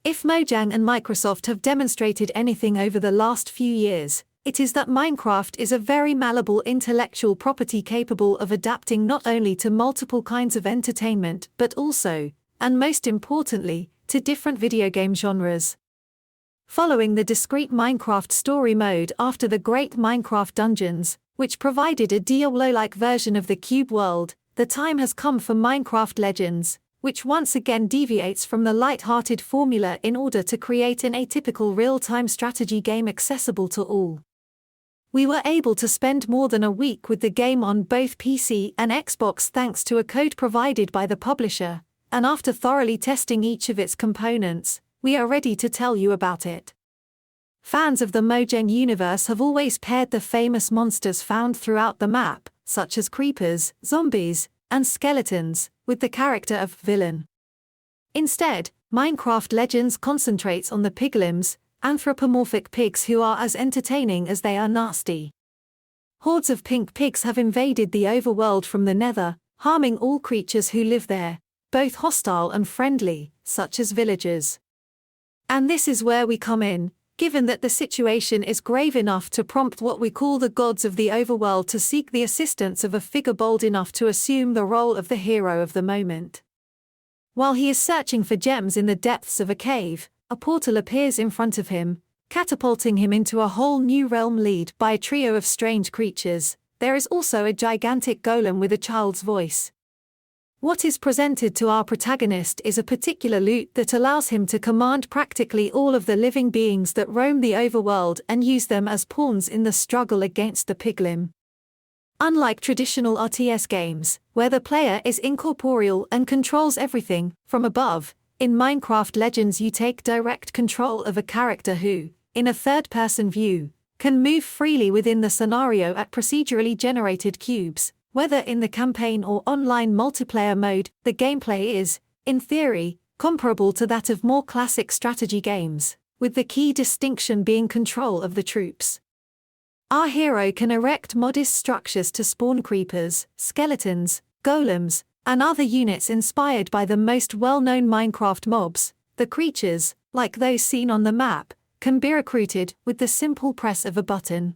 If Mojang and Microsoft have demonstrated anything over the last few years, it is that Minecraft is a very malleable intellectual property capable of adapting not only to multiple kinds of entertainment but also, and most importantly, to different video game genres. Following the discrete Minecraft story mode after the Great Minecraft Dungeons, which provided a Diablo-like version of the Cube world, the time has come for Minecraft Legends, which once again deviates from the light-hearted formula in order to create an atypical real-time strategy game accessible to all. We were able to spend more than a week with the game on both PC and Xbox thanks to a code provided by the publisher, and after thoroughly testing each of its components, we are ready to tell you about it. Fans of the Mojang universe have always paired the famous monsters found throughout the map, such as creepers, zombies, and skeletons, with the character of villain. Instead, Minecraft Legends concentrates on the piglims, anthropomorphic pigs who are as entertaining as they are nasty. Hordes of pink pigs have invaded the overworld from the Nether, harming all creatures who live there, both hostile and friendly, such as villagers. And this is where we come in, given that the situation is grave enough to prompt what we call the gods of the overworld to seek the assistance of a figure bold enough to assume the role of the hero of the moment. While he is searching for gems in the depths of a cave, a portal appears in front of him, catapulting him into a whole new realm led by a trio of strange creatures. There is also a gigantic golem with a child's voice. What is presented to our protagonist is a particular loot that allows him to command practically all of the living beings that roam the overworld and use them as pawns in the struggle against the piglim. Unlike traditional RTS games, where the player is incorporeal and controls everything from above, in Minecraft Legends you take direct control of a character who, in a third-person view, can move freely within the scenario at procedurally generated cubes. Whether in the campaign or online multiplayer mode, the gameplay is, in theory, comparable to that of more classic strategy games, with the key distinction being control of the troops. Our hero can erect modest structures to spawn creepers, skeletons, golems, and other units inspired by the most well-known Minecraft mobs. The creatures, like those seen on the map, can be recruited with the simple press of a button.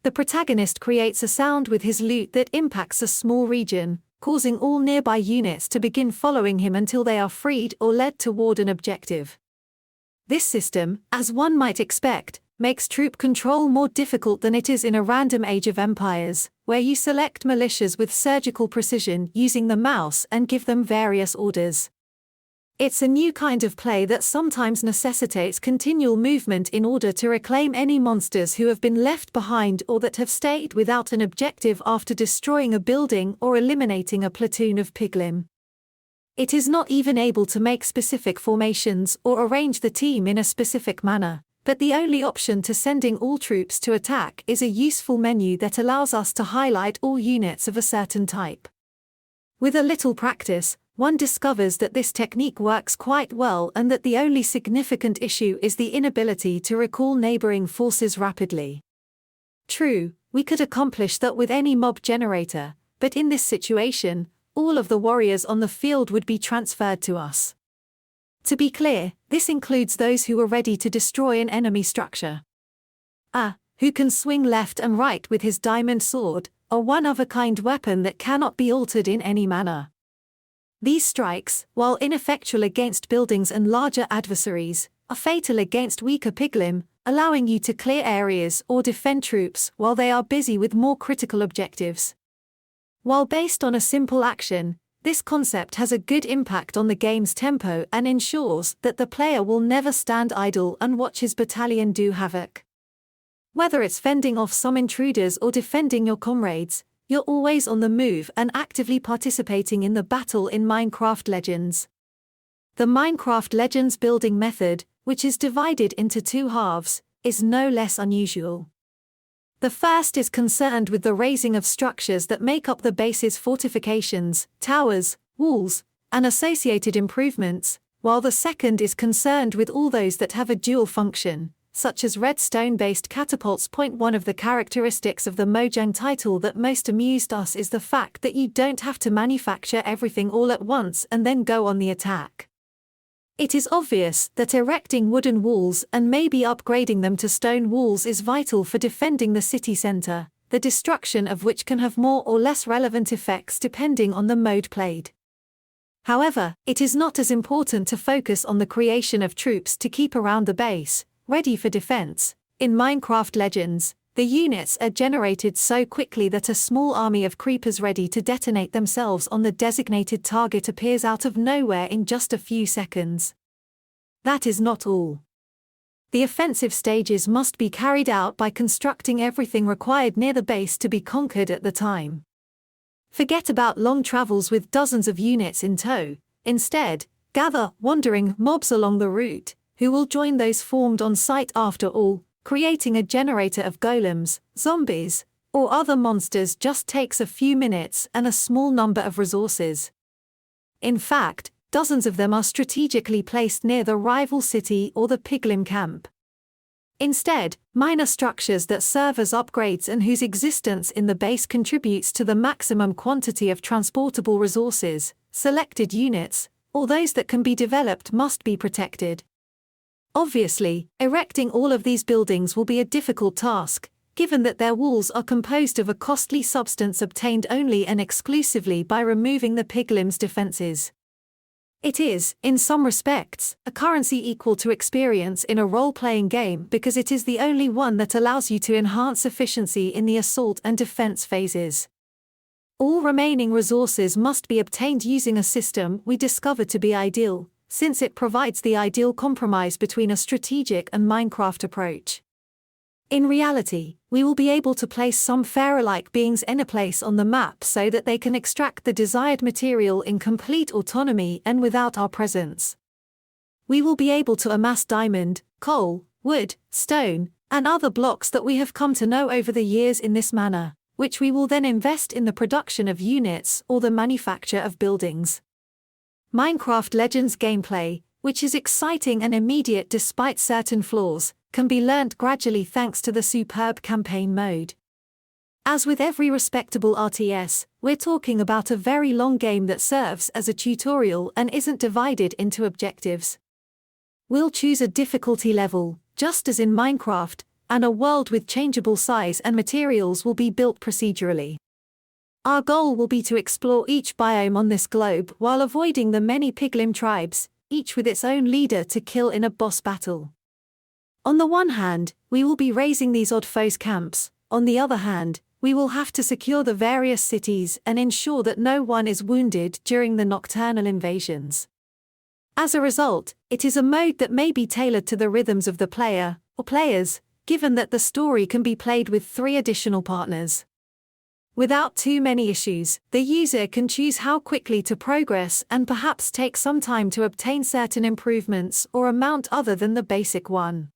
The protagonist creates a sound with his lute that impacts a small region, causing all nearby units to begin following him until they are freed or led toward an objective. This system, as one might expect, makes troop control more difficult than it is in a random Age of Empires, where you select militias with surgical precision using the mouse and give them various orders. It's a new kind of play that sometimes necessitates continual movement in order to reclaim any monsters who have been left behind or that have stayed without an objective after destroying a building or eliminating a platoon of piglim. It is not even able to make specific formations or arrange the team in a specific manner, but the only option to sending all troops to attack is a useful menu that allows us to highlight all units of a certain type. With a little practice, one discovers that this technique works quite well and that the only significant issue is the inability to recall neighboring forces rapidly. True, we could accomplish that with any mob generator, but in this situation, all of the warriors on the field would be transferred to us. To be clear, this includes those who are ready to destroy an enemy structure. Who can swing left and right with his diamond sword, a one-of-a-kind weapon that cannot be altered in any manner. These strikes, while ineffectual against buildings and larger adversaries, are fatal against weaker piglim, allowing you to clear areas or defend troops while they are busy with more critical objectives. While based on a simple action, this concept has a good impact on the game's tempo and ensures that the player will never stand idle and watch his battalion do havoc. Whether it's fending off some intruders or defending your comrades, you're always on the move and actively participating in the battle in Minecraft Legends. The Minecraft Legends building method, which is divided into two halves, is no less unusual. The first is concerned with the raising of structures that make up the base's fortifications, towers, walls, and associated improvements, while the second is concerned with all those that have a dual function, such as redstone-based catapults. One of the characteristics of the Mojang title that most amused us is the fact that you don't have to manufacture everything all at once and then go on the attack. It is obvious that erecting wooden walls and maybe upgrading them to stone walls is vital for defending the city center, the destruction of which can have more or less relevant effects depending on the mode played. However, it is not as important to focus on the creation of troops to keep around the base, ready for defense. In Minecraft Legends, the units are generated so quickly that a small army of creepers ready to detonate themselves on the designated target appears out of nowhere in just a few seconds. That is not all. The offensive stages must be carried out by constructing everything required near the base to be conquered at the time. Forget about long travels with dozens of units in tow. Instead, gather wandering mobs along the route, who will join those formed on site after all. Creating a generator of golems, zombies, or other monsters just takes a few minutes and a small number of resources. In fact, dozens of them are strategically placed near the rival city or the piglin camp. Instead, minor structures that serve as upgrades and whose existence in the base contributes to the maximum quantity of transportable resources, selected units, or those that can be developed must be protected. Obviously, erecting all of these buildings will be a difficult task, given that their walls are composed of a costly substance obtained only and exclusively by removing the piglim's defenses. It is, in some respects, a currency equal to experience in a role-playing game because it is the only one that allows you to enhance efficiency in the assault and defense phases. All remaining resources must be obtained using a system we discovered to be ideal, since it provides the ideal compromise between a strategic and Minecraft approach. In reality, we will be able to place some pharaoh-like beings in a place on the map so that they can extract the desired material in complete autonomy and without our presence. We will be able to amass diamond, coal, wood, stone, and other blocks that we have come to know over the years in this manner, which we will then invest in the production of units or the manufacture of buildings. Minecraft Legends gameplay, which is exciting and immediate despite certain flaws, can be learnt gradually thanks to the superb campaign mode. As with every respectable RTS, we're talking about a very long game that serves as a tutorial and isn't divided into objectives. We'll choose a difficulty level, just as in Minecraft, and a world with changeable size and materials will be built procedurally. Our goal will be to explore each biome on this globe while avoiding the many piglin tribes, each with its own leader to kill in a boss battle. On the one hand, we will be raising these odd foes camps, on the other hand, we will have to secure the various cities and ensure that no one is wounded during the nocturnal invasions. As a result, it is a mode that may be tailored to the rhythms of the player, or players, given that the story can be played with 3 additional partners. Without too many issues, the user can choose how quickly to progress and perhaps take some time to obtain certain improvements or a mount other than the basic one.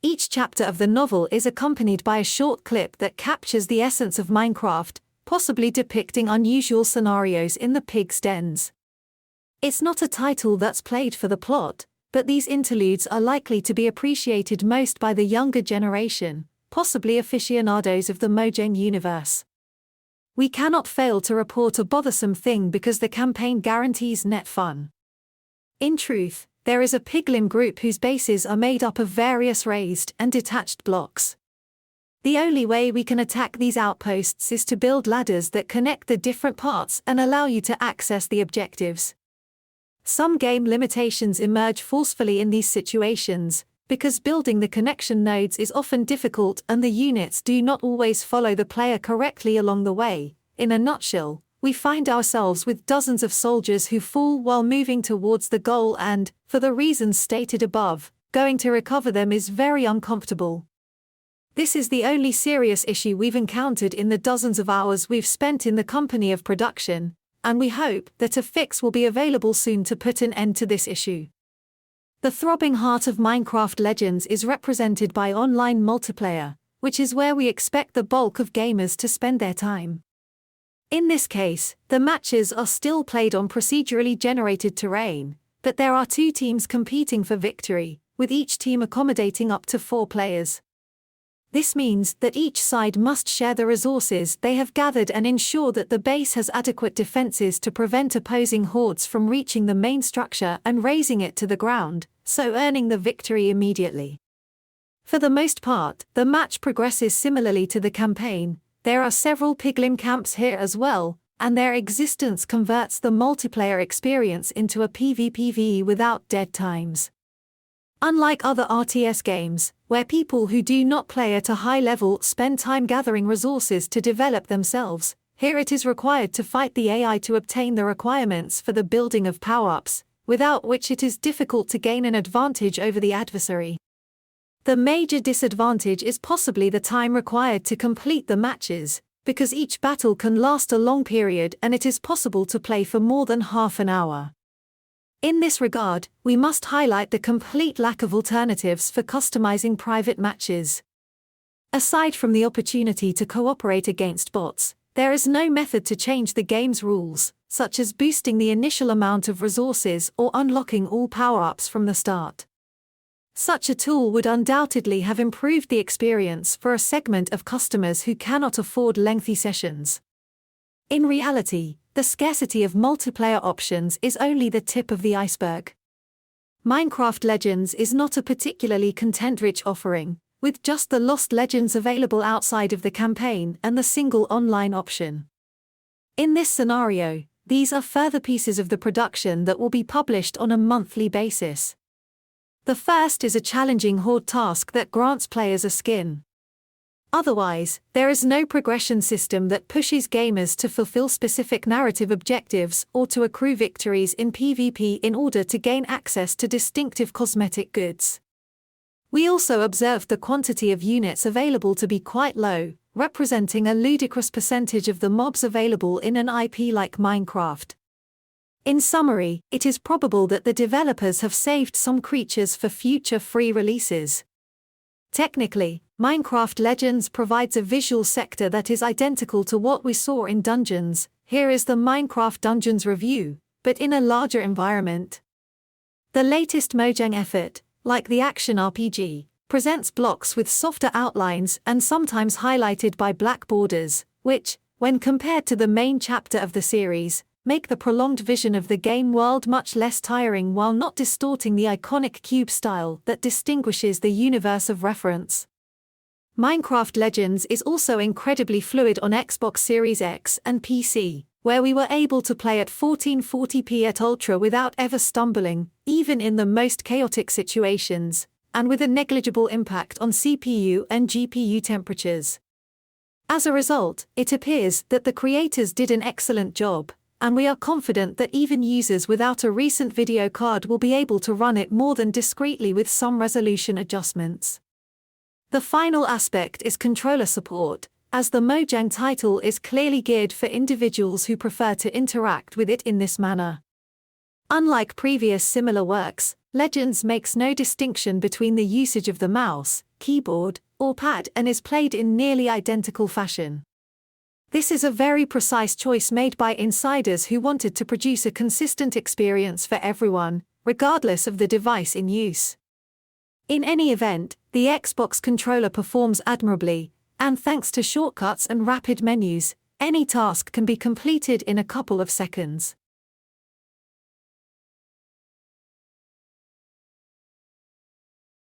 Each chapter of the novel is accompanied by a short clip that captures the essence of Minecraft, possibly depicting unusual scenarios in the pigs' dens. It's not a title that's played for the plot, but these interludes are likely to be appreciated most by the younger generation, possibly aficionados of the Mojang universe. We cannot fail to report a bothersome thing because the campaign guarantees net fun. In truth, there is a piglin group whose bases are made up of various raised and detached blocks. The only way we can attack these outposts is to build ladders that connect the different parts and allow you to access the objectives. Some game limitations emerge forcefully in these situations, because building the connection nodes is often difficult and the units do not always follow the player correctly along the way. In a nutshell, we find ourselves with dozens of soldiers who fall while moving towards the goal and, for the reasons stated above, going to recover them is very uncomfortable. This is the only serious issue we've encountered in the dozens of hours we've spent in the company of production, and we hope that a fix will be available soon to put an end to this issue. The throbbing heart of Minecraft Legends is represented by online multiplayer, which is where we expect the bulk of gamers to spend their time. In this case, the matches are still played on procedurally generated terrain, but there are 2 teams competing for victory, with each team accommodating up to 4 players. This means that each side must share the resources they have gathered and ensure that the base has adequate defenses to prevent opposing hordes from reaching the main structure and razing it to the ground, so earning the victory immediately. For the most part, the match progresses similarly to the campaign. There are several piglin camps here as well, and their existence converts the multiplayer experience into a PvPvE without dead times. Unlike other RTS games, where people who do not play at a high level spend time gathering resources to develop themselves, here it is required to fight the AI to obtain the requirements for the building of power-ups, without which it is difficult to gain an advantage over the adversary. The major disadvantage is possibly the time required to complete the matches, because each battle can last a long period and it is possible to play for more than half an hour. In this regard, we must highlight the complete lack of alternatives for customizing private matches. Aside from the opportunity to cooperate against bots, there is no method to change the game's rules, such as boosting the initial amount of resources or unlocking all power-ups from the start. Such a tool would undoubtedly have improved the experience for a segment of customers who cannot afford lengthy sessions. In reality, the scarcity of multiplayer options is only the tip of the iceberg. Minecraft Legends is not a particularly content-rich offering, with just the Lost Legends available outside of the campaign and the single online option. In this scenario, these are further pieces of the production that will be published on a monthly basis. The first is a challenging horde task that grants players a skin. Otherwise, there is no progression system that pushes gamers to fulfill specific narrative objectives or to accrue victories in PvP in order to gain access to distinctive cosmetic goods. We also observed the quantity of units available to be quite low, representing a ludicrous percentage of the mobs available in an IP like Minecraft. In summary, it is probable that the developers have saved some creatures for future free releases. Technically, Minecraft Legends provides a visual sector that is identical to what we saw in Dungeons. Here is the Minecraft Dungeons review, but in a larger environment. The latest Mojang effort, like the action RPG, presents blocks with softer outlines and sometimes highlighted by black borders, which, when compared to the main chapter of the series, make the prolonged vision of the game world much less tiring while not distorting the iconic cube style that distinguishes the universe of reference. Minecraft Legends is also incredibly fluid on Xbox Series X and PC, where we were able to play at 1440p at Ultra without ever stumbling, even in the most chaotic situations, and with a negligible impact on CPU and GPU temperatures. As a result, it appears that the creators did an excellent job, and we are confident that even users without a recent video card will be able to run it more than discreetly with some resolution adjustments. The final aspect is controller support, as the Mojang title is clearly geared for individuals who prefer to interact with it in this manner. Unlike previous similar works, Legends makes no distinction between the usage of the mouse, keyboard, or pad and is played in nearly identical fashion. This is a very precise choice made by insiders who wanted to produce a consistent experience for everyone, regardless of the device in use. In any event, the Xbox controller performs admirably, and thanks to shortcuts and rapid menus, any task can be completed in a couple of seconds.